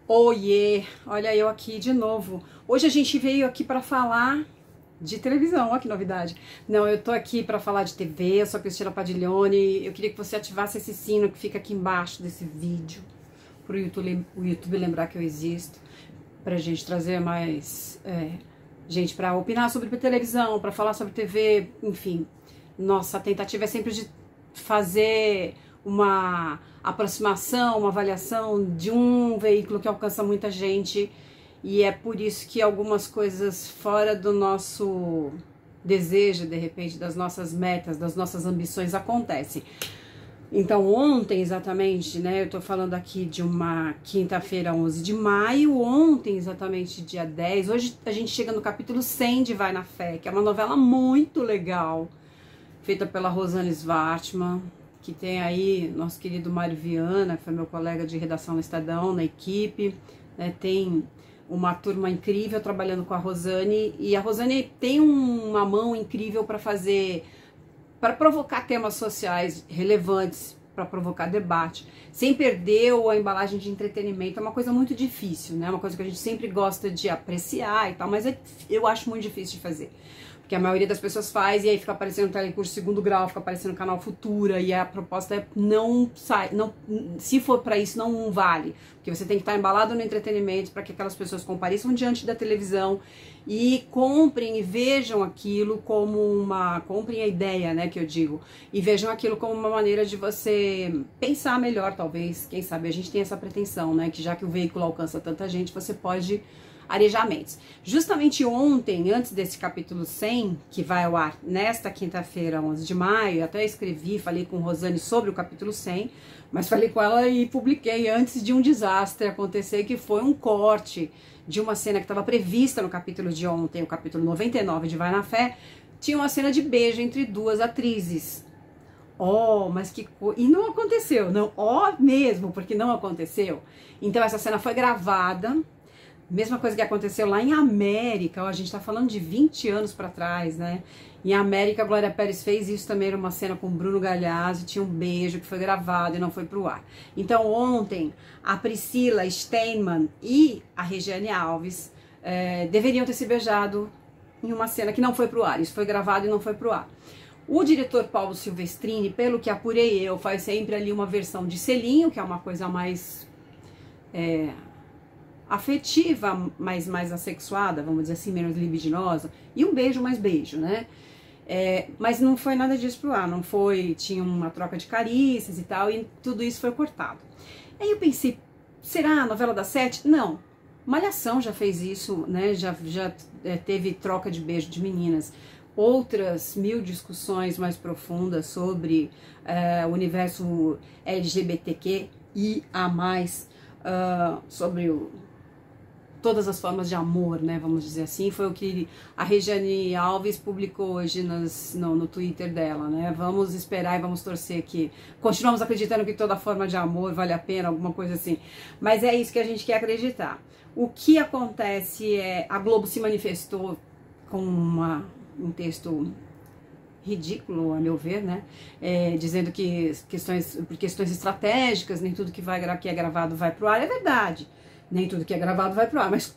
Oiê, olha eu aqui de novo. Hoje a gente veio aqui para falar de televisão, olha que novidade. Não, eu tô aqui para falar de TV, eu sou a Cristina Padiglione. Eu queria que você ativasse esse sino que fica aqui embaixo desse vídeo, pro o YouTube lembrar que eu existo, pra gente trazer mais gente para opinar sobre televisão, para falar sobre TV, enfim. Nossa tentativa é sempre de fazer uma aproximação, uma avaliação de um veículo que alcança muita gente, e é por isso que algumas coisas fora do nosso desejo, de repente, das nossas metas, das nossas ambições acontecem. Então ontem exatamente, né, eu tô falando aqui de uma quinta-feira, 11 de maio, ontem exatamente dia 10, hoje a gente chega no capítulo 100 de Vai na Fé, que é uma novela muito legal, feita pela Rosane Svartman, que tem aí nosso querido Mário Viana, que foi meu colega de redação no Estadão, na equipe, né? Tem uma turma incrível trabalhando com a Rosane, e a Rosane tem uma mão incrível para fazer, para provocar temas sociais relevantes, para provocar debate, sem perder a embalagem de entretenimento. É uma coisa muito difícil, né? Uma coisa que a gente sempre gosta de apreciar e tal, mas eu acho muito difícil de fazer. Porque a maioria das pessoas faz e aí fica aparecendo telecurso segundo grau, fica aparecendo canal Futura, e a proposta é não se for para isso não vale, porque você tem que estar embalado no entretenimento para que aquelas pessoas compareçam diante da televisão e comprem e vejam aquilo como comprem a ideia, né, que eu digo, e vejam aquilo como uma maneira de você pensar melhor, talvez, quem sabe a gente tem essa pretensão, né, que já que o veículo alcança tanta gente, você pode arejar mentes. Justamente ontem, antes desse capítulo 100, que vai ao ar nesta quinta-feira, 11 de maio, eu até escrevi, falei com Rosane sobre o capítulo 100, mas falei com ela e publiquei antes de um desastre acontecer, que foi um corte de uma cena que estava prevista no capítulo de ontem, o capítulo 99 de Vai na Fé, tinha uma cena de beijo entre duas atrizes. Oh, mas que coisa... E não aconteceu, não, mesmo, porque não aconteceu. Então essa cena foi gravada. Mesma coisa que aconteceu lá em América, ó, a gente tá falando de 20 anos pra trás, né? Em América, a Glória Pérez fez isso também, era uma cena com Bruno Galhaço, tinha um beijo que foi gravado e não foi pro ar. Então ontem, a Priscila Steinman e a Regiane Alves deveriam ter se beijado em uma cena que não foi pro ar, isso foi gravado e não foi pro ar. O diretor Paulo Silvestrini, pelo que apurei eu, faz sempre ali uma versão de selinho, que é uma coisa mais... afetiva, mais assexuada, vamos dizer assim, menos libidinosa, e um beijo mais beijo, né? Mas não foi nada disso pro ar, não foi, tinha uma troca de carícias e tal, e tudo isso foi cortado. Aí eu pensei, será a novela das 7? Não, Malhação já fez isso, né? Já teve troca de beijo de meninas. Outras 1000 discussões mais profundas sobre o universo LGBTQIA+, sobre todas as formas de amor, né, vamos dizer assim, foi o que a Regiane Alves publicou hoje no Twitter dela, né, vamos esperar e vamos torcer que continuamos acreditando que toda forma de amor vale a pena, alguma coisa assim, mas é isso que a gente quer acreditar. O que acontece é, a Globo se manifestou com um texto ridículo, a meu ver, né, dizendo que por questões estratégicas, nem tudo que é gravado vai pro ar. É verdade, nem tudo que é gravado vai pro ar, mas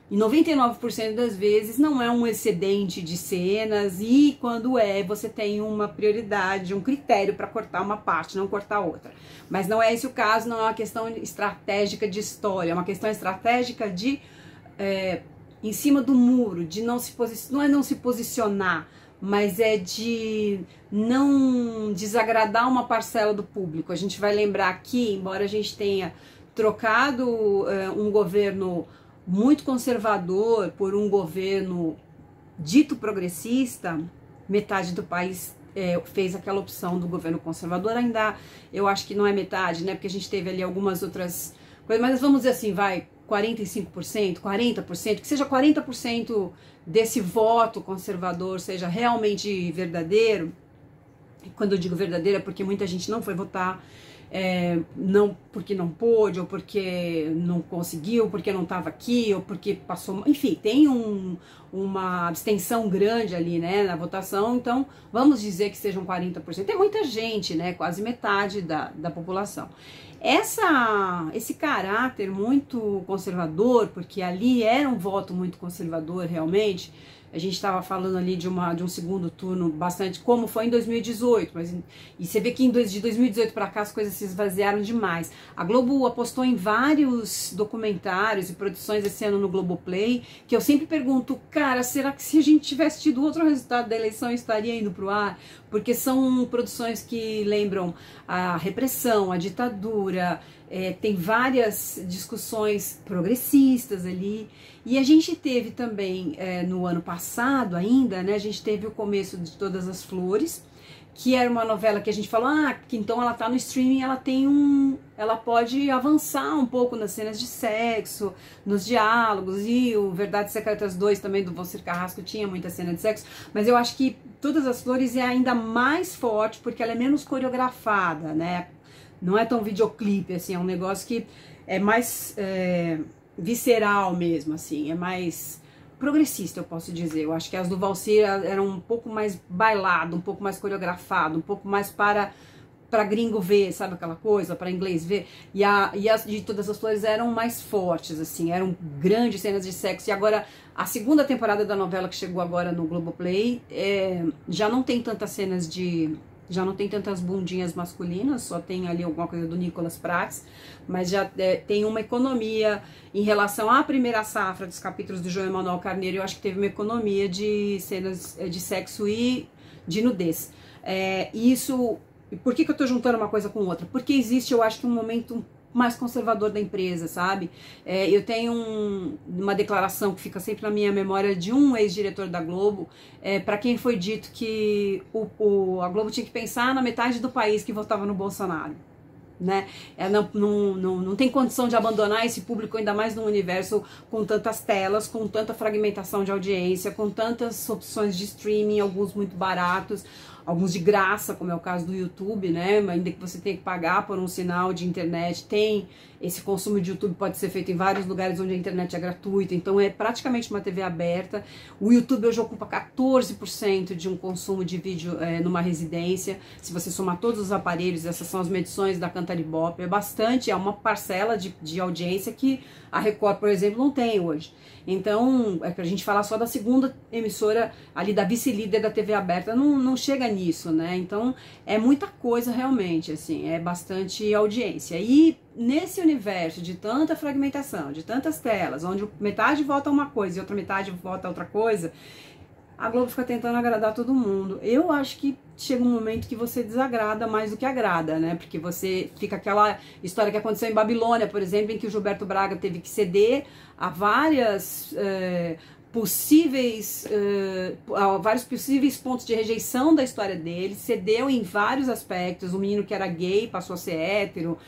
em 99% das vezes não é um excedente de cenas, e quando você tem uma prioridade, um critério para cortar uma parte, não cortar outra. Mas não é esse o caso, não é uma questão estratégica de história, é uma questão estratégica de em cima do muro, de não se posicionar, mas é de não desagradar uma parcela do público. A gente vai lembrar que, embora a gente tenha trocado um governo muito conservador por um governo dito progressista, metade do país fez aquela opção do governo conservador. Ainda eu acho que não é metade, né? Porque a gente teve ali algumas outras coisas, mas vamos dizer assim, vai 45%, 40%, que seja 40% desse voto conservador seja realmente verdadeiro. Quando eu digo verdadeiro é porque muita gente não foi votar, não porque não pôde, ou porque não conseguiu, porque não estava aqui, ou porque passou, enfim, tem uma abstenção grande ali, né, na votação. Então vamos dizer que sejam 40%, é muita gente, né, quase metade da população. Esse caráter muito conservador, porque ali era um voto muito conservador realmente, a gente estava falando ali de um segundo turno bastante, como foi em 2018, e você vê que de 2018 para cá as coisas se esvaziaram demais. A Globo apostou em vários documentários e produções esse ano no Globoplay, que eu sempre pergunto, cara, será que se a gente tivesse tido outro resultado da eleição estaria indo pro ar? Porque são produções que lembram a repressão, a ditadura, tem várias discussões progressistas ali. E a gente teve também, no ano passado ainda, né, a gente teve o começo de Todas as Flores, que era uma novela que a gente falou, que então ela tá no streaming, ela pode avançar um pouco nas cenas de sexo, nos diálogos, e o Verdades Secretas 2 também, do Valcir Carrasco, tinha muita cena de sexo, mas eu acho que Todas as Flores é ainda mais forte, porque ela é menos coreografada, né, não é tão videoclipe, assim, é um negócio que é mais visceral mesmo, assim, é mais progressista, eu posso dizer. Eu acho que as do Valcir eram um pouco mais bailado, um pouco mais coreografado, um pouco mais para gringo ver, sabe aquela coisa, para inglês ver. E as de Todas as Flores eram mais fortes, assim, eram grandes cenas de sexo. E agora, a segunda temporada da novela que chegou agora no Globoplay, já não tem tantas cenas já não tem tantas bundinhas masculinas, só tem ali alguma coisa do Nicolas Prates, mas já tem uma economia em relação à primeira safra dos capítulos do João Emanuel Carneiro. Eu acho que teve uma economia de cenas de sexo e de nudez. Por que eu tô juntando uma coisa com outra? Porque existe, eu acho que um momento mais conservador da empresa, sabe? Eu tenho uma declaração que fica sempre na minha memória de um ex-diretor da Globo, para quem foi dito que a Globo tinha que pensar na metade do país que votava no Bolsonaro, né? Não tem condição de abandonar esse público, ainda mais num universo com tantas telas, com tanta fragmentação de audiência, com tantas opções de streaming, alguns muito baratos, alguns de graça, como é o caso do YouTube, né? Ainda que você tenha que pagar por um sinal de internet, esse consumo de YouTube pode ser feito em vários lugares onde a internet é gratuita, então é praticamente uma TV aberta. O YouTube hoje ocupa 14% de um consumo de vídeo numa residência. Se você somar todos os aparelhos, essas são as medições da Cantaribop, é uma parcela de audiência que a Record, por exemplo, não tem hoje. Então, pra gente falar só da segunda emissora ali, da vice-líder da TV aberta, não chega nisso, né? Então, é muita coisa realmente, assim, é bastante audiência. E nesse universo de tanta fragmentação, de tantas telas, onde metade vota uma coisa e outra metade vota outra coisa, a Globo fica tentando agradar todo mundo. Eu acho que chega um momento que você desagrada mais do que agrada, né? Porque você fica aquela história que aconteceu em Babilônia, por exemplo, em que o Gilberto Braga teve que ceder a vários possíveis pontos de rejeição da história dele, cedeu em vários aspectos. O menino que era gay passou a ser hétero,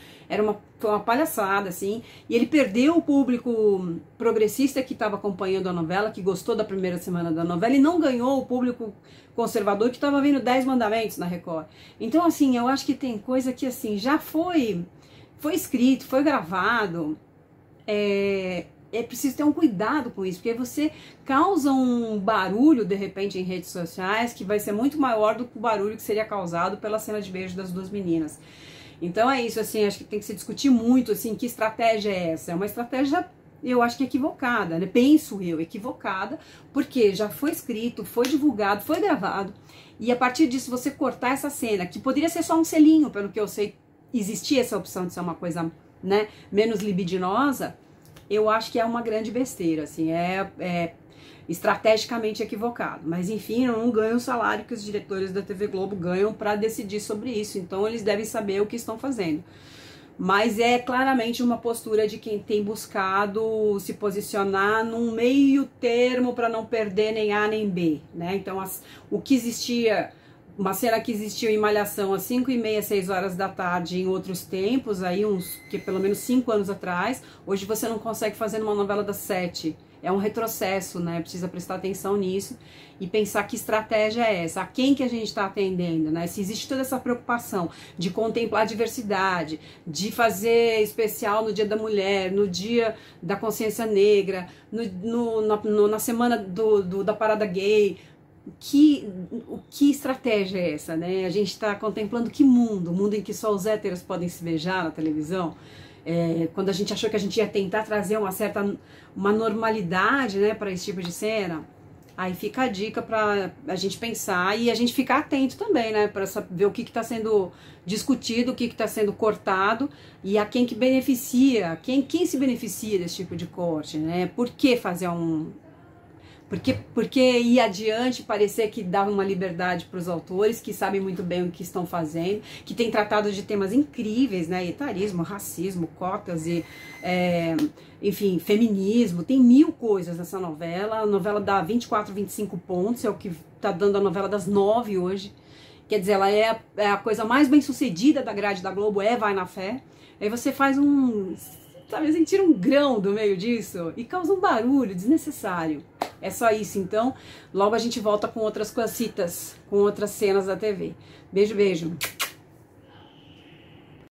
foi uma palhaçada, assim, e ele perdeu o público progressista que estava acompanhando a novela, que gostou da primeira semana da novela, e não ganhou o público conservador que estava vendo 10 Mandamentos na Record. Então, assim, eu acho que tem coisa que, assim, já foi escrito, foi gravado, é preciso ter um cuidado com isso, porque você causa um barulho, de repente, em redes sociais, que vai ser muito maior do que o barulho que seria causado pela cena de beijo das duas meninas. Então é isso, assim, acho que tem que se discutir muito, assim, que estratégia é essa? É uma estratégia, eu acho que equivocada, né? Penso eu, equivocada, porque já foi escrito, foi divulgado, foi gravado, e a partir disso você cortar essa cena, que poderia ser só um selinho, pelo que eu sei, existia essa opção de ser uma coisa, né, menos libidinosa, eu acho que é uma grande besteira, assim, estrategicamente equivocado. Mas enfim, eu não ganho o salário que os diretores da TV Globo ganham para decidir sobre isso, então eles devem saber o que estão fazendo. Mas é claramente uma postura de quem tem buscado se posicionar num meio termo para não perder nem A nem B, né? Então o que existia, uma cena que existiu em Malhação às 5h30, 6 horas da tarde em outros tempos, aí pelo menos 5 anos atrás, hoje você não consegue fazer numa novela das 7. É um retrocesso, né? Precisa prestar atenção nisso e pensar que estratégia é essa, a quem que a gente está atendendo, né? Se existe toda essa preocupação de contemplar a diversidade, de fazer especial no Dia da Mulher, no Dia da Consciência Negra, na semana da Parada Gay, que estratégia é essa, né? A gente está contemplando que mundo? O mundo em que só os héteros podem se beijar na televisão? Quando a gente achou que a gente ia tentar trazer uma normalidade, né, para esse tipo de cena, aí fica a dica para a gente pensar e a gente ficar atento também, né, para ver o que está sendo discutido, o que está sendo cortado e a quem que beneficia, quem se beneficia desse tipo de corte, né? Por que fazer Porque ir adiante parecer que dá uma liberdade para os autores que sabem muito bem o que estão fazendo, que tem tratado de temas incríveis, né? Etarismo, racismo, cotas e, enfim, feminismo. Tem 1000 coisas nessa novela. A novela dá 24, 25 pontos, é o que está dando a novela das 9 hoje. Quer dizer, ela é a coisa mais bem sucedida da grade da Globo, Vai na Fé. Aí você faz sabe, assim, tira um grão do meio disso e causa um barulho desnecessário. É só isso, então. Logo a gente volta com outras cositas, com outras cenas da TV. Beijo, beijo.